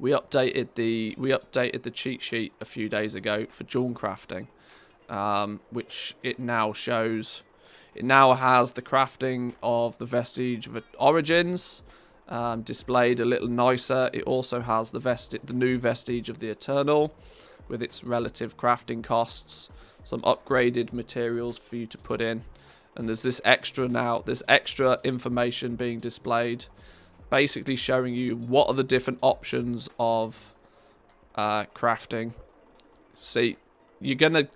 we updated the cheat sheet a few days ago for jewel crafting, which it now shows. It now has the crafting of the Vestige of Origins displayed a little nicer. It also has the new Vestige of the Eternal with its relative crafting costs, some upgraded materials for you to put in, and there's this extra information being displayed, basically showing you what are the different options of crafting. See, you're gonna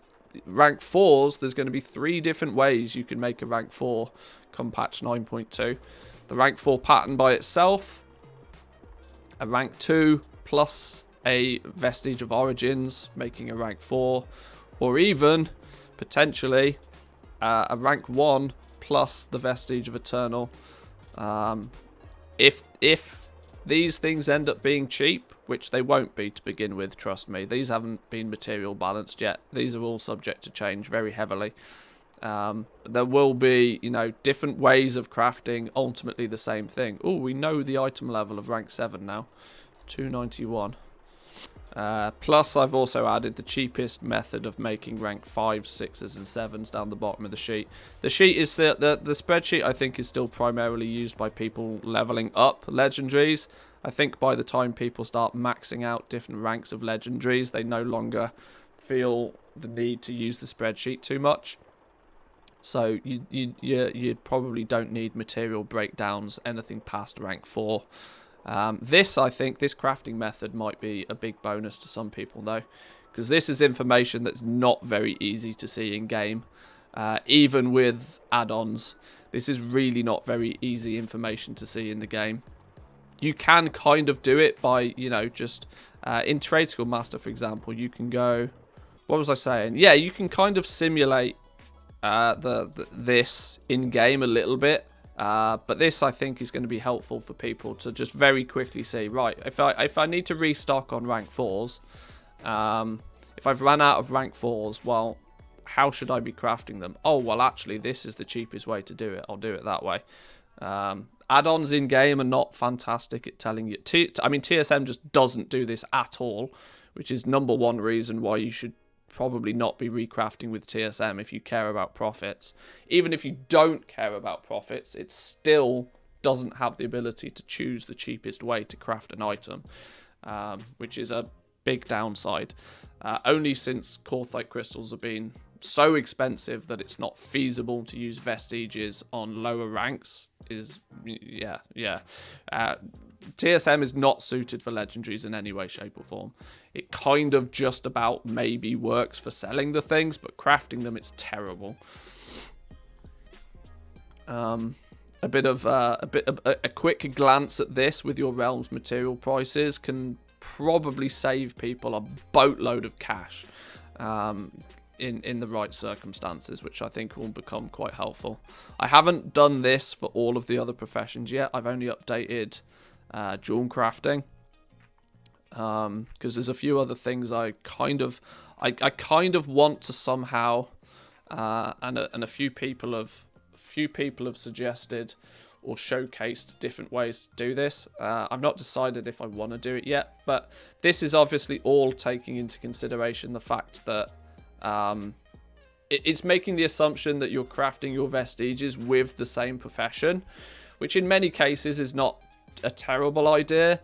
rank 4s, there's going to be 3 different ways you can make a rank 4 come patch 9.2. The rank 4 pattern by itself, a rank 2 plus a Vestige of Origins, making a rank 4, or even, potentially, a rank 1 plus the Vestige of Eternal. If these things end up being cheap, which they won't be to begin with, trust me. These haven't been material balanced yet. These are all subject to change very heavily. But there will be, different ways of crafting ultimately the same thing. Oh, we know the item level of rank 7 now. 291. Plus, I've also added the cheapest method of making rank 5s, 6s, and 7s down the bottom of the sheet. The sheet is the spreadsheet, I think, is still primarily used by people leveling up legendaries. I think by the time people start maxing out different ranks of legendaries, they no longer feel the need to use the spreadsheet too much. So you probably don't need material breakdowns anything past rank 4. I think this crafting method might be a big bonus to some people though, because this is information that's not very easy to see in game. Even with add-ons, this is really not very easy information to see in the game. You can kind of do it by, just in Trade School Master, for example, you can go, what was I saying? Yeah, you can kind of simulate this in game a little bit. But this, I think, is going to be helpful for people to just very quickly see, right, if I need to restock on rank 4s, if I've run out of rank 4s, well, how should I be crafting them? Oh, well, actually, this is the cheapest way to do it. I'll do it that way. Add-ons in-game are not fantastic at telling you. TSM just doesn't do this at all, which is number one reason why you should probably not be recrafting with TSM if you care about profits. Even if you don't care about profits, it still doesn't have the ability to choose the cheapest way to craft an item, which is a big downside. Only since Corthite crystals have been so expensive that it's not feasible to use vestiges on lower ranks TSM is not suited for legendaries in any way, shape or form. It kind of just about maybe works for selling the things, but crafting them, it's terrible. A quick glance at this with your realm's material prices can probably save people a boatload of cash in the right circumstances, which I think will become quite helpful. I haven't done this for all of the other professions yet. I've only updated jewel crafting because there's a few other things I kind of want to somehow and a few people have suggested or showcased different ways to do this. I've not decided if I want to do it yet, but this is obviously all taking into consideration the fact that it's making the assumption that you're crafting your vestiges with the same profession, which in many cases is not a terrible idea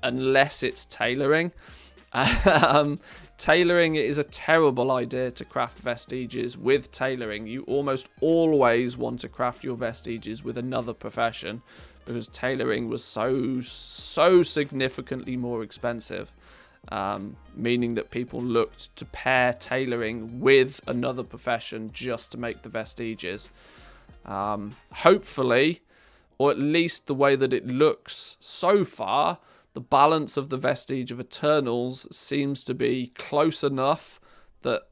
unless it's tailoring. Tailoring is a terrible idea to craft vestiges with tailoring. You almost always want to craft your vestiges with another profession because tailoring was so significantly more expensive, meaning that people looked to pair tailoring with another profession just to make the vestiges. Hopefully, or at least the way that it looks so far, the balance of the Vestige of Eternals seems to be close enough that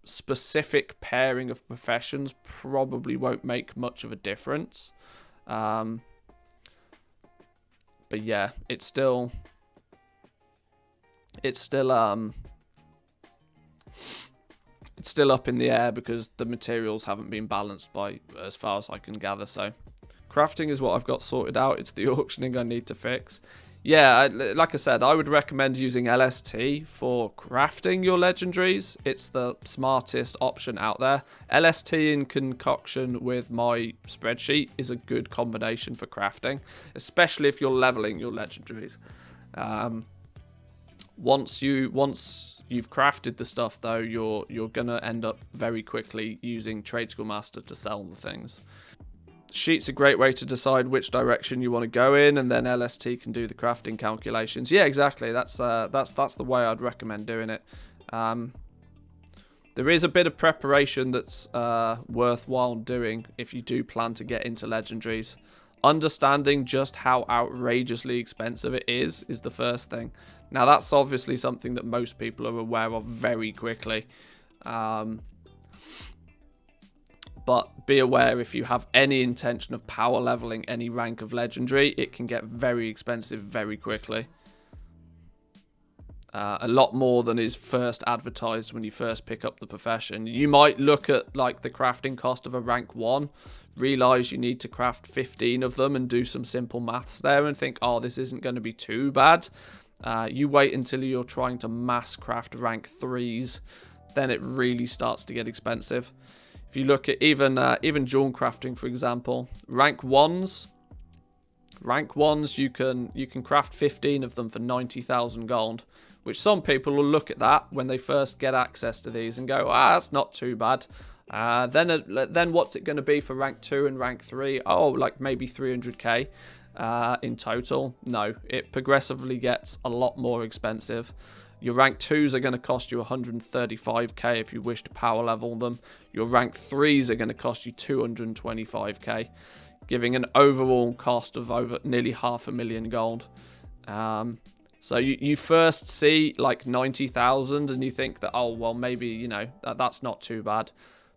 specific pairing of professions probably won't make much of a difference. But yeah, it's still up in the air because the materials haven't been balanced by as far as I can gather. So crafting is what I've got sorted out. It's the auctioning I need to fix. Yeah, like I said, I would recommend using LST for crafting your legendaries. It's the smartest option out there. LST in concoction with my spreadsheet is a good combination for crafting, especially if you're leveling your legendaries. Once you've crafted the stuff, though, you're gonna end up very quickly using Trade School Master to sell the things. Sheet's a great way to decide which direction you want to go in, and then LST can do the crafting calculations. Yeah, exactly. That's the way I'd recommend doing it. There is a bit of preparation that's worthwhile doing if you do plan to get into legendaries. Understanding just how outrageously expensive it is the first thing. Now, that's obviously something that most people are aware of very quickly. But be aware, if you have any intention of power leveling any rank of legendary, it can get very expensive very quickly. A lot more than is first advertised when you first pick up the profession. You might look at like the crafting cost of a rank 1, realize you need to craft 15 of them and do some simple maths there and think, oh, this isn't going to be too bad. You wait until you're trying to mass craft rank 3s, then it really starts to get expensive. If you look at even jewel crafting, for example, rank 1s you can craft 15 of them for 90,000 gold, which some people will look at that when they first get access to these and go, that's not too bad. Then what's it going to be for rank 2 and rank 3? Oh, like maybe 300k in total. No, it progressively gets a lot more expensive. Your rank 2s are going to cost you 135k if you wish to power level them. Your rank 3s are going to cost you 225k, giving an overall cost of over nearly 500,000 gold. So you first see like 90,000 and you think that, oh, well, maybe, you know, that's not too bad.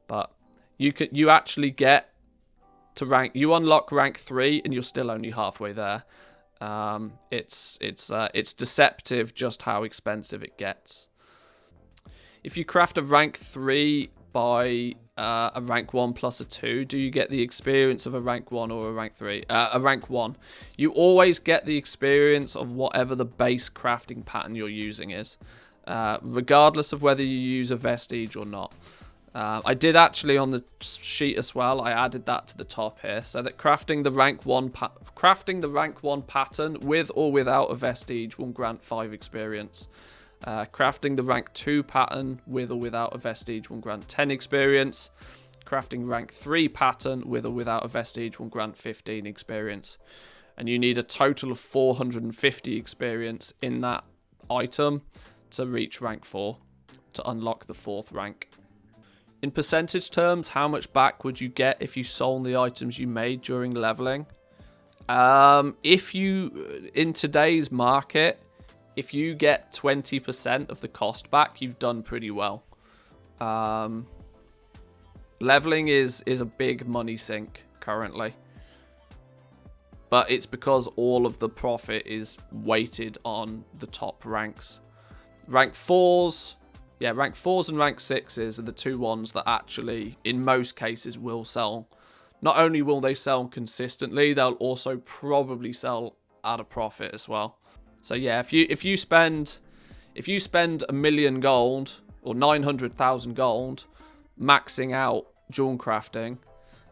But you actually get to you unlock rank 3 and you're still only halfway there. It's deceptive just how expensive it gets. If you craft a rank 3 by a rank 1 plus a 2, do you get the experience of a rank 1 or a rank 3? A rank 1. You always get the experience of whatever the base crafting pattern you're using is, regardless of whether you use a vestige or not. I did actually on the sheet as well. I added that to the top here, so that crafting the rank 1 pattern with or without a vestige will grant 5 experience. Crafting the rank 2 pattern with or without a vestige will grant 10 experience. Crafting rank 3 pattern with or without a vestige will grant 15 experience. And you need a total of 450 experience in that item to reach rank 4 to unlock the 4th rank. In percentage terms, how much back would you get if you sold the items you made during leveling? If you, in today's market, if you get 20% of the cost back, you've done pretty well. Leveling is a big money sink currently. But it's because all of the profit is weighted on the top ranks. Rank 4s... Yeah, rank 4s and rank 6s are the two ones that actually, in most cases, will sell. Not only will they sell consistently, they'll also probably sell at a profit as well. So yeah, if you spend $1 million gold or 900,000 gold maxing out jewel crafting,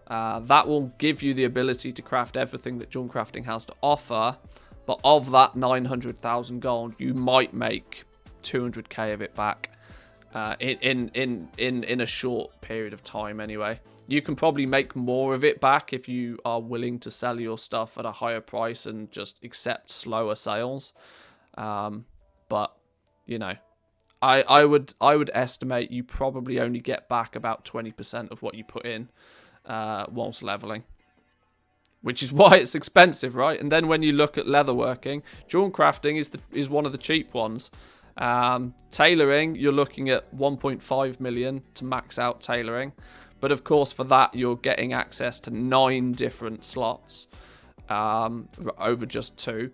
that will give you the ability to craft everything that jewel crafting has to offer. But of that 900,000 gold, you might make 200k of it back. In a short period of time anyway. You can probably make more of it back if you are willing to sell your stuff at a higher price and just accept slower sales. But you know, I would estimate you probably only get back about 20% of what you put in whilst leveling, which is why it's expensive, right? And then when you look at leatherworking, jewel crafting is one of the cheap ones. Tailoring, you're looking at 1.5 million to max out tailoring, but of course for that you're getting access to 9 different slots over just 2.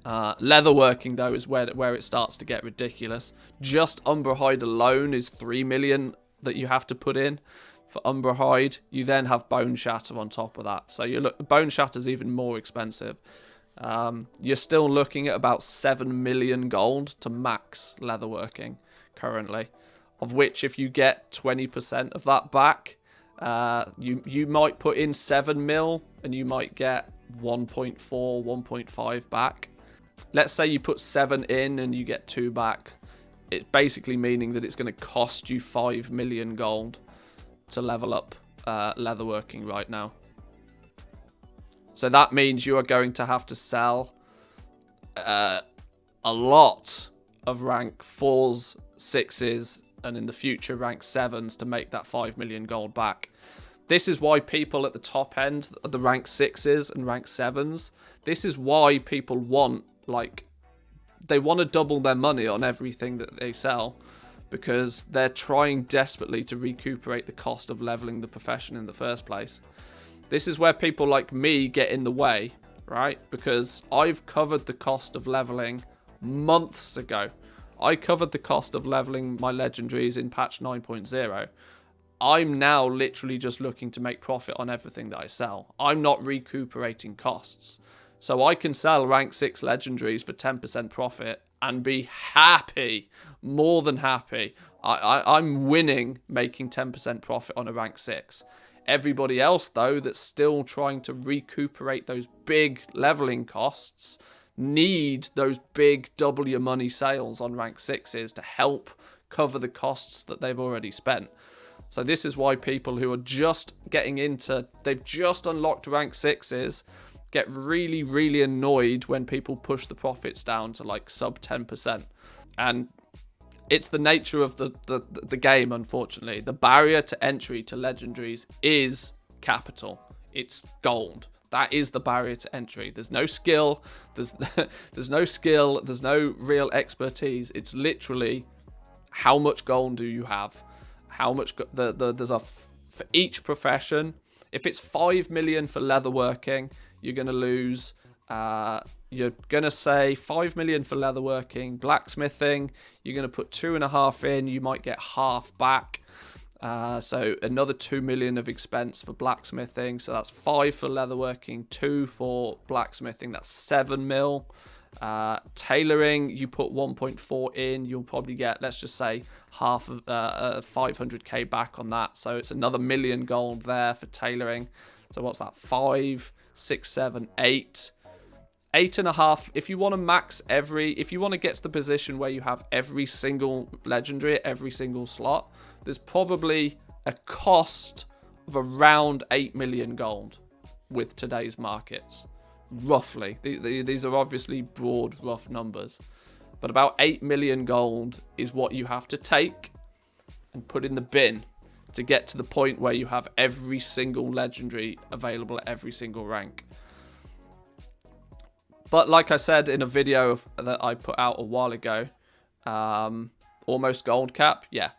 Leatherworking though is where it starts to get ridiculous. Just Umbra Hide alone is 3 million that you have to put in for Umbra Hide. You then have Bone Shatter on top of that, so Bone Shatter's even more expensive. You're still looking at about 7 million gold to max leatherworking currently, of which if you get 20% of that back, you might put in 7 mil and you might get 1.4, 1.5 back. Let's say you put 7 in and you get 2 back. It's basically meaning that it's going to cost you 5 million gold to level up leatherworking right now. So that means you are going to have to sell a lot of rank 4s, 6s, and in the future rank 7s to make that 5 million gold back. This is why people at the top end, the rank 6s and rank 7s, this is why people want, like, they want to double their money on everything that they sell, because they're trying desperately to recuperate the cost of leveling the profession in the first place. This is where people like me get in the way, right? Because I've covered the cost of leveling months ago. I covered the cost of leveling my legendaries in patch 9.0. I'm now literally just looking to make profit on everything that I sell. I'm not recuperating costs. So I can sell rank 6 legendaries for 10% profit and be happy, more than happy. I'm winning making 10% profit on a rank 6. Everybody else, though, that's still trying to recuperate those big leveling costs need those big double your money sales on rank 6s to help cover the costs that they've already spent. So this is why people who are just getting into, they've just unlocked rank 6s, get really, really annoyed when people push the profits down to like sub 10%. And it's the nature of the game, unfortunately. The barrier to entry to legendaries is capital. It's gold. That is the barrier to entry. There's no skill. There's no skill. There's no real expertise. It's literally how much gold do you have? How much? There's a for each profession. If it's 5 million for leatherworking, you're gonna lose. You're gonna say 5 million for leatherworking. Blacksmithing, you're gonna put 2.5 in. You might get half back. So another 2 million of expense for blacksmithing. So that's 5 for leatherworking, 2 for blacksmithing. That's 7 mil. Tailoring, you put 1.4 in. You'll probably get, let's just say, half of 500k back on that. So it's another million gold there for tailoring. So what's that? 5, 6, 7, 8. 8.5. If you want to max if you want to get to the position where you have every single legendary at every single slot, there's probably a cost of around 8 million gold with today's markets. Roughly. These are obviously broad, rough numbers. But about 8 million gold is what you have to take and put in the bin to get to the point where you have every single legendary available at every single rank. But like I said in a video that I put out a while ago, almost gold cap, yeah.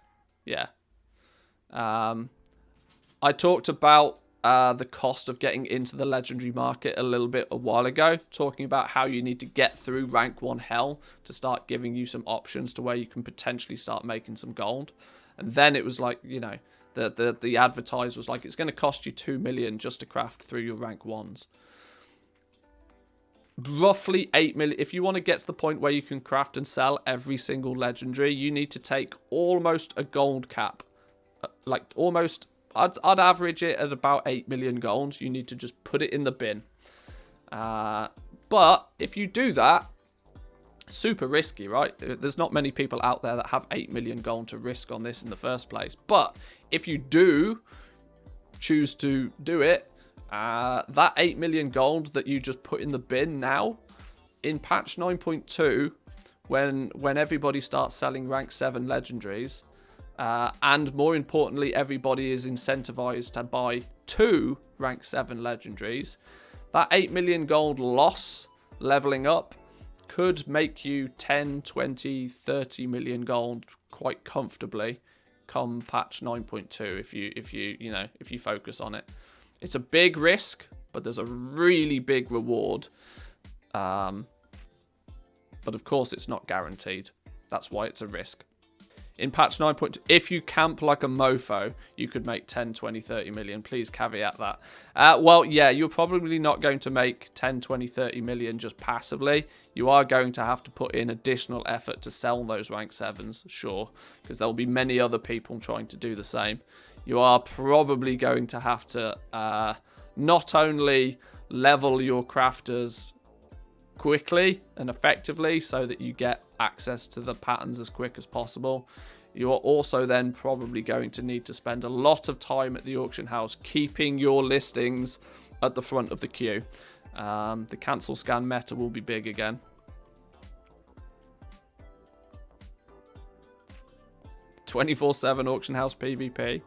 I talked about the cost of getting into the legendary market a little bit a while ago, talking about how you need to get through rank 1 hell to start giving you some options to where you can potentially start making some gold. And then it was like, you know, the advertise was like, it's going to cost you 2 million just to craft through your rank 1s. Roughly 8 million. If you want to get to the point where you can craft and sell every single legendary, you need to take almost a gold cap. Like almost, I'd average it at about 8 million gold. You need to just put it in the bin. But if you do that, super risky, right? There's not many people out there that have 8 million gold to risk on this in the first place. But if you do choose to do it, that 8 million gold that you just put in the bin now, in patch 9.2, when everybody starts selling rank 7 legendaries, and more importantly, everybody is incentivized to buy 2 rank 7 legendaries, that 8 million gold loss leveling up could make you 10, 20, 30 million gold quite comfortably come patch 9.2 if you focus on it. It's a big risk, but there's a really big reward. But of course, it's not guaranteed. That's why it's a risk. In patch 9.2, if you camp like a mofo, you could make 10, 20, 30 million. Please caveat that. Well, yeah, you're probably not going to make 10, 20, 30 million just passively. You are going to have to put in additional effort to sell those rank 7s, sure, because there will be many other people trying to do the same. You are probably going to have to not only level your crafters quickly and effectively so that you get access to the patterns as quick as possible. You are also then probably going to need to spend a lot of time at the auction house keeping your listings at the front of the queue. The cancel scan meta will be big again. "24/7 auction house PvP.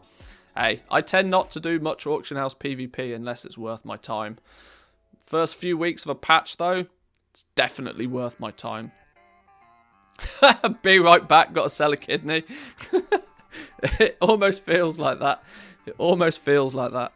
Hey, I tend not to do much auction house PvP unless it's worth my time. First few weeks of a patch though, it's definitely worth my time. Be right back, gotta sell a kidney. It almost feels like that. It almost feels like that.